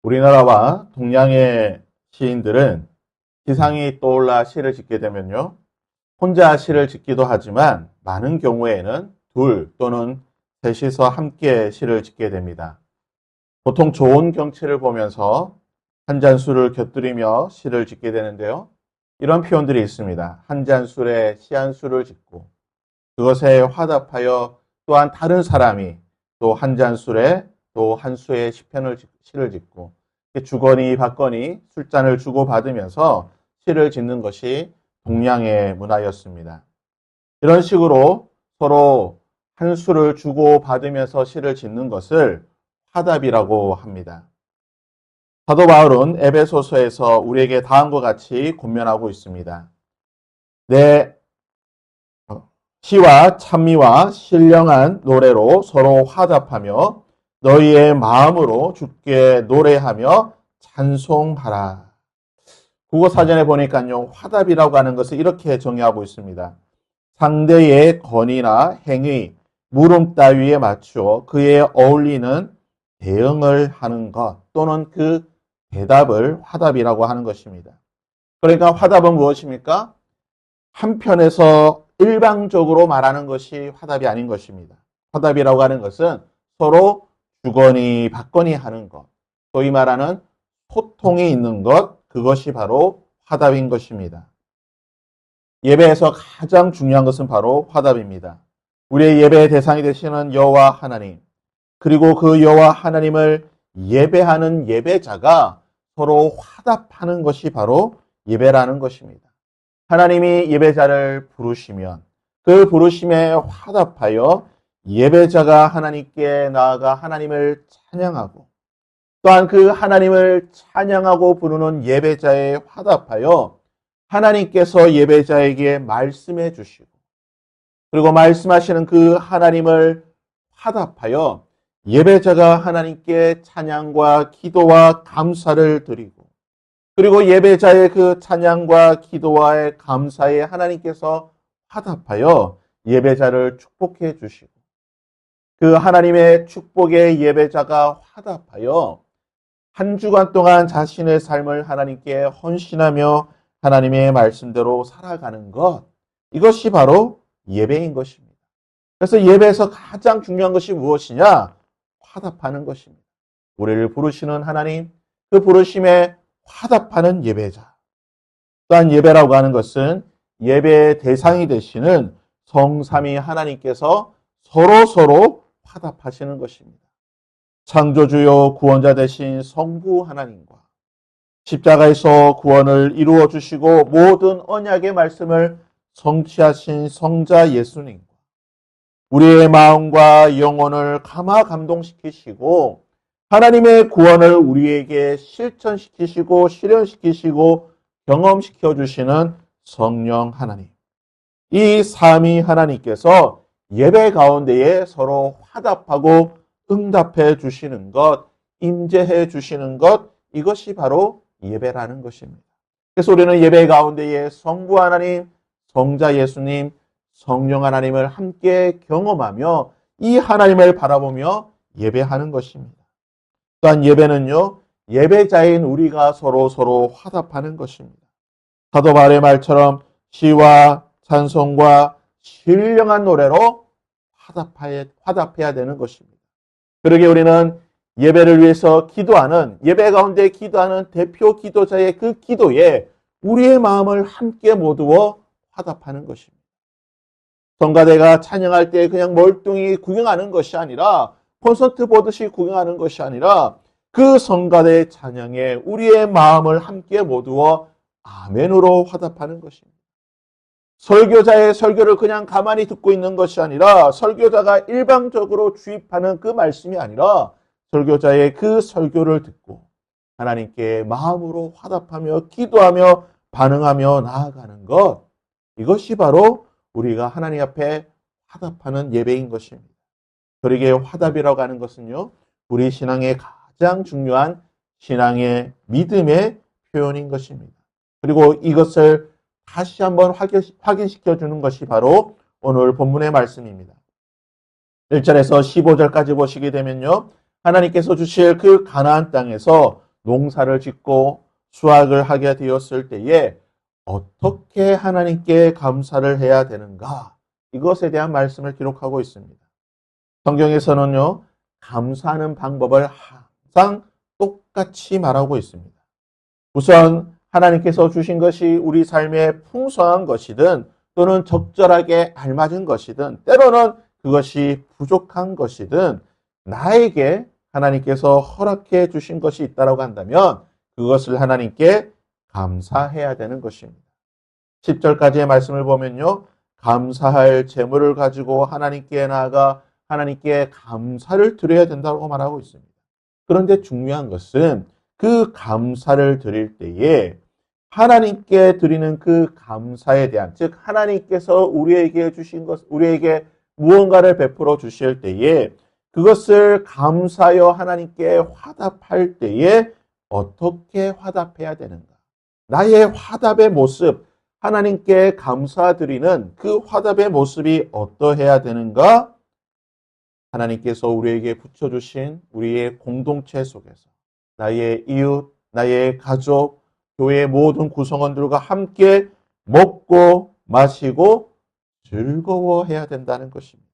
우리나라와 동양의 시인들은 기상이 떠올라 시를 짓게 되면요. 혼자 시를 짓기도 하지만 많은 경우에는 둘 또는 셋이서 함께 시를 짓게 됩니다. 보통 좋은 경치를 보면서 한 잔 술을 곁들이며 시를 짓게 되는데요. 이런 표현들이 있습니다. 한 잔 술에 시 한 술을 짓고 그것에 화답하여 또한 다른 사람이 또 한 잔 술에 또 한 수의 시를 짓고 주거니 받거니 술잔을 주고받으면서 시를 짓는 것이 동양의 문화였습니다. 이런 식으로 서로 한 수를 주고받으면서 시를 짓는 것을 화답이라고 합니다. 사도 바울은 에베소서에서 우리에게 다음과 같이 권면하고 있습니다. 내 시와 찬미와 신령한 노래로 서로 화답하며 너희의 마음으로 주께 노래하며 찬송하라. 국어사전에 보니까요, 화답이라고 하는 것을 이렇게 정의하고 있습니다. 상대의 건의나 행위, 물음 따위에 맞추어 그에 어울리는 대응을 하는 것 또는 그 대답을 화답이라고 하는 것입니다. 그러니까 화답은 무엇입니까? 한편에서 일방적으로 말하는 것이 화답이 아닌 것입니다. 화답이라고 하는 것은 서로 주거니 받거니 하는 것, 소위 말하는 소통이 있는 것, 그것이 바로 화답인 것입니다. 예배에서 가장 중요한 것은 바로 화답입니다. 우리의 예배의 대상이 되시는 여호와 하나님, 그리고 그 여호와 하나님을 예배하는 예배자가 서로 화답하는 것이 바로 예배라는 것입니다. 하나님이 예배자를 부르시면 그 부르심에 화답하여 예배자가 하나님께 나아가 하나님을 찬양하고 또한 그 하나님을 찬양하고 부르는 예배자에 화답하여 하나님께서 예배자에게 말씀해 주시고 그리고 말씀하시는 그 하나님을 화답하여 예배자가 하나님께 찬양과 기도와 감사를 드리고 그리고 예배자의 그 찬양과 기도와의 감사에 하나님께서 화답하여 예배자를 축복해 주시고 그 하나님의 축복의 예배자가 화답하여 한 주간 동안 자신의 삶을 하나님께 헌신하며 하나님의 말씀대로 살아가는 것, 이것이 바로 예배인 것입니다. 그래서 예배에서 가장 중요한 것이 무엇이냐? 화답하는 것입니다. 우리를 부르시는 하나님, 그 부르심에 화답하는 예배자. 또한 예배라고 하는 것은 예배의 대상이 되시는 성삼위 하나님께서 서로 화답하시는 것입니다. 창조주요 구원자 되신 성부 하나님과 십자가에서 구원을 이루어 주시고 모든 언약의 말씀을 성취하신 성자 예수님과 우리의 마음과 영혼을 감화 감동시키시고 하나님의 구원을 우리에게 실천시키시고 실현시키시고 경험시켜 주시는 성령 하나님. 이 삼위 하나님께서 예배 가운데에 서로 화답하고 응답해 주시는 것, 임재해 주시는 것, 이것이 바로 예배라는 것입니다. 그래서 우리는 예배 가운데에 성부 하나님, 성자 예수님, 성령 하나님을 함께 경험하며 이 하나님을 바라보며 예배하는 것입니다. 또한 예배는요, 예배자인 우리가 서로 화답하는 것입니다. 사도 바울의 말처럼 시와 찬송과 신령한 노래로 화답해야 되는 것입니다. 그러게 우리는 예배를 위해서 기도하는, 예배 가운데 기도하는 대표 기도자의 그 기도에 우리의 마음을 함께 모두어 화답하는 것입니다. 성가대가 찬양할 때 그냥 멀뚱히 구경하는 것이 아니라 콘서트 보듯이 구경하는 것이 아니라 그 성가대의 찬양에 우리의 마음을 함께 모두어 아멘으로 화답하는 것입니다. 설교자의 설교를 그냥 가만히 듣고 있는 것이 아니라 설교자가 일방적으로 주입하는 그 말씀이 아니라 설교자의 그 설교를 듣고 하나님께 마음으로 화답하며 기도하며 반응하며 나아가는 것, 이것이 바로 우리가 하나님 앞에 화답하는 예배인 것입니다. 그러기에 화답이라고 하는 것은요, 우리 신앙의 가장 중요한 신앙의 믿음의 표현인 것입니다. 그리고 이것을 다시 한번 확인시켜 주는 것이 바로 오늘 본문의 말씀입니다. 1절에서 15절까지 보시게 되면요, 하나님께서 주실 그 가나안 땅에서 농사를 짓고 수확을 하게 되었을 때에 어떻게 하나님께 감사를 해야 되는가? 이것에 대한 말씀을 기록하고 있습니다. 성경에서는요, 감사하는 방법을 항상 똑같이 말하고 있습니다. 우선 하나님께서 주신 것이 우리 삶에 풍성한 것이든 또는 적절하게 알맞은 것이든 때로는 그것이 부족한 것이든 나에게 하나님께서 허락해 주신 것이 있다고 한다면 그것을 하나님께 감사해야 되는 것입니다. 10절까지의 말씀을 보면요. 감사할 재물을 가지고 하나님께 나아가 하나님께 감사를 드려야 된다고 말하고 있습니다. 그런데 중요한 것은 그 감사를 드릴 때에 하나님께 드리는 그 감사에 대한, 즉 하나님께서 우리에게 주신 것, 우리에게 무언가를 베풀어 주실 때에 그것을 감사하여 하나님께 화답할 때에 어떻게 화답해야 되는가? 나의 화답의 모습, 하나님께 감사드리는 그 화답의 모습이 어떠해야 되는가? 하나님께서 우리에게 붙여주신 우리의 공동체 속에서 나의 이웃, 나의 가족, 교회의 모든 구성원들과 함께 먹고 마시고 즐거워해야 된다는 것입니다.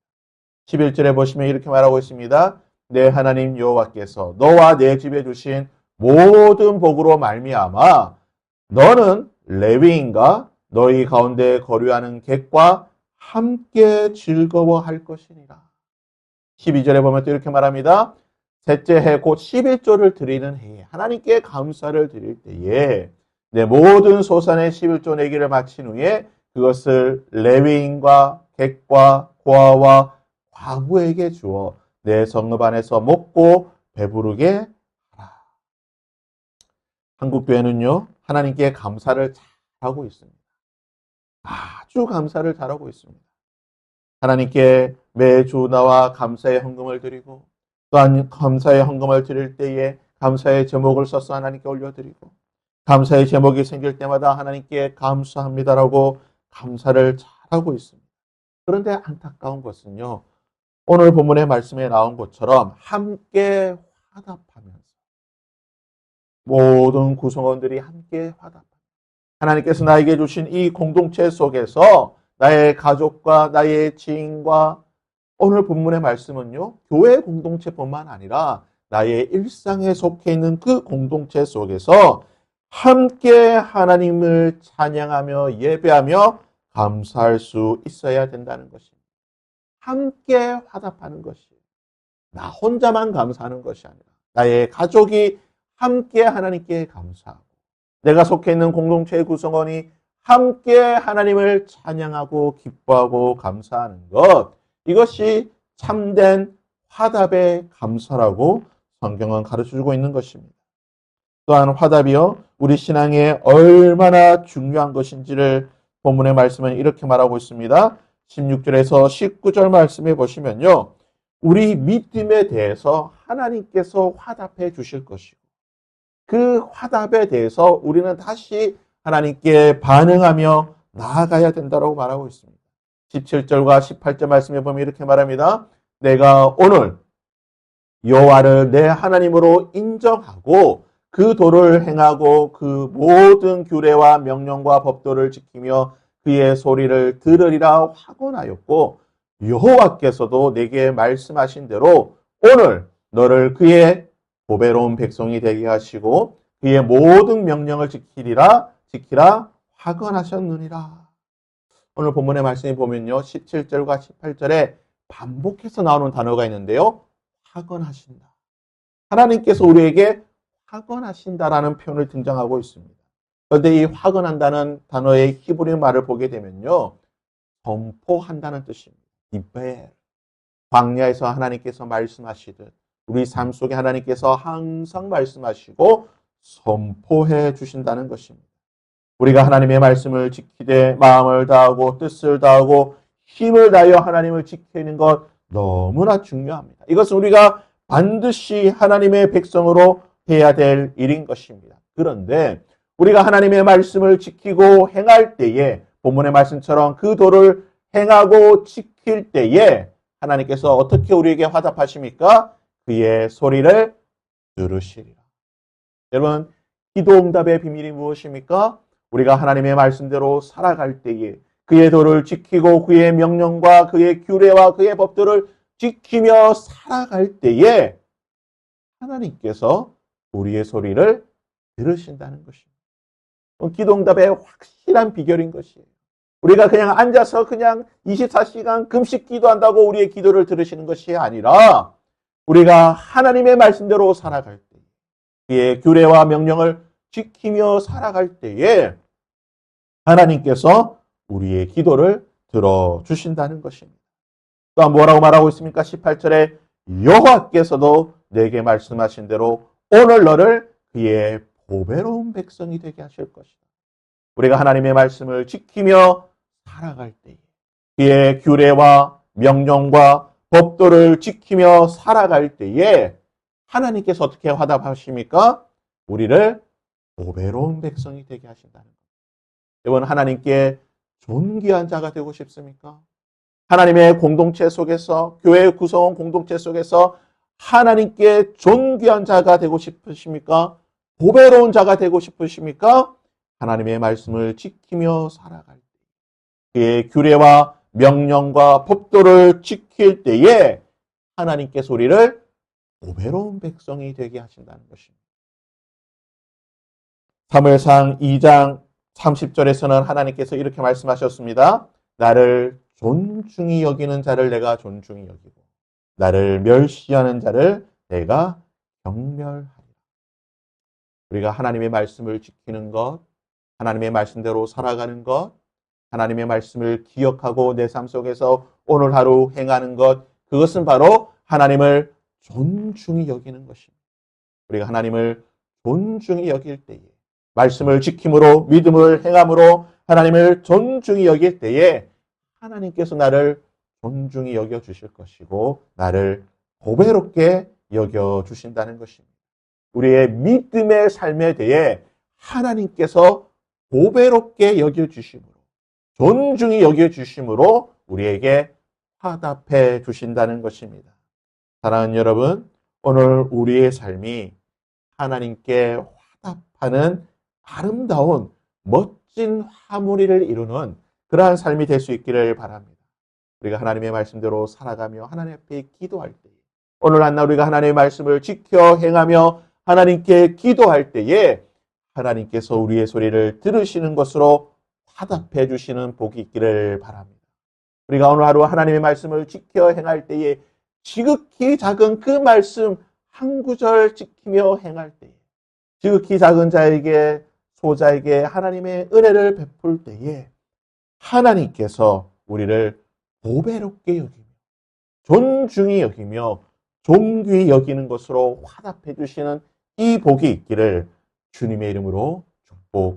11절에 보시면 이렇게 말하고 있습니다. 내 하나님 여호와께서 너와 내 집에 주신 모든 복으로 말미암아 너는 레위인과 너희 가운데 거류하는 객과 함께 즐거워할 것이니라. 12절에 보면 또 이렇게 말합니다. 셋째 해 곧 11조를 드리는 해에 하나님께 감사를 드릴 때에 내 모든 소산의 11조 내기를 마친 후에 그것을 레위인과 객과 고아와 과부에게 주어 내 성읍 안에서 먹고 배부르게 하라. 한국 교회는요, 하나님께 감사를 잘하고 있습니다. 아주 감사를 잘하고 있습니다. 하나님께 매주 나와 감사의 헌금을 드리고 또한 감사의 헌금을 드릴 때에 감사의 제목을 써서 하나님께 올려드리고 감사의 제목이 생길 때마다 하나님께 감사합니다라고 감사를 잘하고 있습니다. 그런데 안타까운 것은요, 오늘 본문의 말씀에 나온 것처럼 함께 화답하면서 모든 구성원들이 함께 화답합니다. 하나님께서 나에게 주신 이 공동체 속에서 나의 가족과 나의 지인과 오늘 본문의 말씀은요, 교회 공동체뿐만 아니라 나의 일상에 속해 있는 그 공동체 속에서 함께 하나님을 찬양하며 예배하며 감사할 수 있어야 된다는 것입니다. 함께 화답하는 것이 나 혼자만 감사하는 것이 아니라 나의 가족이 함께 하나님께 감사하고 내가 속해 있는 공동체의 구성원이 함께 하나님을 찬양하고 기뻐하고 감사하는 것, 이것이 참된 화답의 감사라고 성경은 가르쳐주고 있는 것입니다. 또한 화답이요, 우리 신앙에 얼마나 중요한 것인지를 본문의 말씀은 이렇게 말하고 있습니다. 16절에서 19절 말씀해 보시면요, 우리 믿음에 대해서 하나님께서 화답해 주실 것이고 그 화답에 대해서 우리는 다시 하나님께 반응하며 나아가야 된다고 말하고 있습니다. 17절과 18절 말씀에 보면 이렇게 말합니다. 내가 오늘 여호와를 내 하나님으로 인정하고 그 도를 행하고 그 모든 규례와 명령과 법도를 지키며 그의 소리를 들으리라 확언하였고 여호와께서도 내게 말씀하신 대로 오늘 너를 그의 보배로운 백성이 되게 하시고 그의 모든 명령을 지키라 확언하셨느니라. 오늘 본문의 말씀에 보면요, 17절과 18절에 반복해서 나오는 단어가 있는데요, 확언하신다. 하나님께서 우리에게 확언하신다라는 표현을 등장하고 있습니다. 그런데 이 확언한다는 단어의 히브리 말을 보게 되면요, 선포한다는 뜻입니다. 디벨. 광야에서 하나님께서 말씀하시듯 우리 삶 속에 하나님께서 항상 말씀하시고 선포해 주신다는 것입니다. 우리가 하나님의 말씀을 지키되 마음을 다하고 뜻을 다하고 힘을 다하여 하나님을 지키는 것 너무나 중요합니다. 이것은 우리가 반드시 하나님의 백성으로 해야 될 일인 것입니다. 그런데 우리가 하나님의 말씀을 지키고 행할 때에 본문의 말씀처럼 그 도를 행하고 지킬 때에 하나님께서 어떻게 우리에게 화답하십니까? 그의 소리를 들으시리라. 여러분, 기도 응답의 비밀이 무엇입니까? 우리가 하나님의 말씀대로 살아갈 때에 그의 도를 지키고 그의 명령과 그의 규례와 그의 법들을 지키며 살아갈 때에 하나님께서 우리의 소리를 들으신다는 것입니다. 기도 응답의 확실한 비결인 것이에요. 우리가 그냥 앉아서 그냥 24시간 금식 기도한다고 우리의 기도를 들으시는 것이 아니라 우리가 하나님의 말씀대로 살아갈 때, 그의 규례와 명령을 지키며 살아갈 때에 하나님께서 우리의 기도를 들어주신다는 것입니다. 또 뭐라고 말하고 있습니까? 18절에 여호와께서도 내게 말씀하신 대로 오늘 너를 그의 보배로운 백성이 되게 하실 것이다. 우리가 하나님의 말씀을 지키며 살아갈 때에 그의 규례와 명령과 법도를 지키며 살아갈 때에 하나님께서 어떻게 화답하십니까? 우리를 보배로운 백성이 되게 하신다는 것. 여러분, 하나님께 존귀한 자가 되고 싶습니까? 하나님의 공동체 속에서, 교회 구성원 공동체 속에서 하나님께 존귀한 자가 되고 싶으십니까? 보배로운 자가 되고 싶으십니까? 하나님의 말씀을 지키며 살아갈 때, 그의 규례와 명령과 법도를 지킬 때에 하나님께서 우리를 보배로운 백성이 되게 하신다는 것입니다. 사무엘상 2장 30절에서는 하나님께서 이렇게 말씀하셨습니다. 나를 존중히 여기는 자를 내가 존중히 여기고 나를 멸시하는 자를 내가 경멸하리라. 우리가 하나님의 말씀을 지키는 것, 하나님의 말씀대로 살아가는 것, 하나님의 말씀을 기억하고 내 삶 속에서 오늘 하루 행하는 것, 그것은 바로 하나님을 존중히 여기는 것입니다. 우리가 하나님을 존중히 여길 때에, 말씀을 지킴으로, 믿음을 행함으로 하나님을 존중히 여길 때에 하나님께서 나를 존중히 여겨주실 것이고 나를 보배롭게 여겨주신다는 것입니다. 우리의 믿음의 삶에 대해 하나님께서 보배롭게 여겨주심으로, 존중히 여겨주심으로 우리에게 화답해 주신다는 것입니다. 사랑하는 여러분, 오늘 우리의 삶이 하나님께 화답하는 아름다운 멋진 화물을 이루는 그러한 삶이 될 수 있기를 바랍니다. 우리가 하나님의 말씀대로 살아가며 하나님 앞에 기도할 때, 오늘 한날 우리가 하나님의 말씀을 지켜 행하며 하나님께 기도할 때에 하나님께서 우리의 소리를 들으시는 것으로 화답해 주시는 복이 있기를 바랍니다. 우리가 오늘 하루 하나님의 말씀을 지켜 행할 때에 지극히 작은 그 말씀 한 구절 지키며 행할 때에 지극히 작은 자에게 소자에게 하나님의 은혜를 베풀 때에 하나님께서 우리를 보배롭게 여기며 존중히 여기며 존귀히 여기는 것으로 화답해 주시는 이 복이 있기를 주님의 이름으로 축복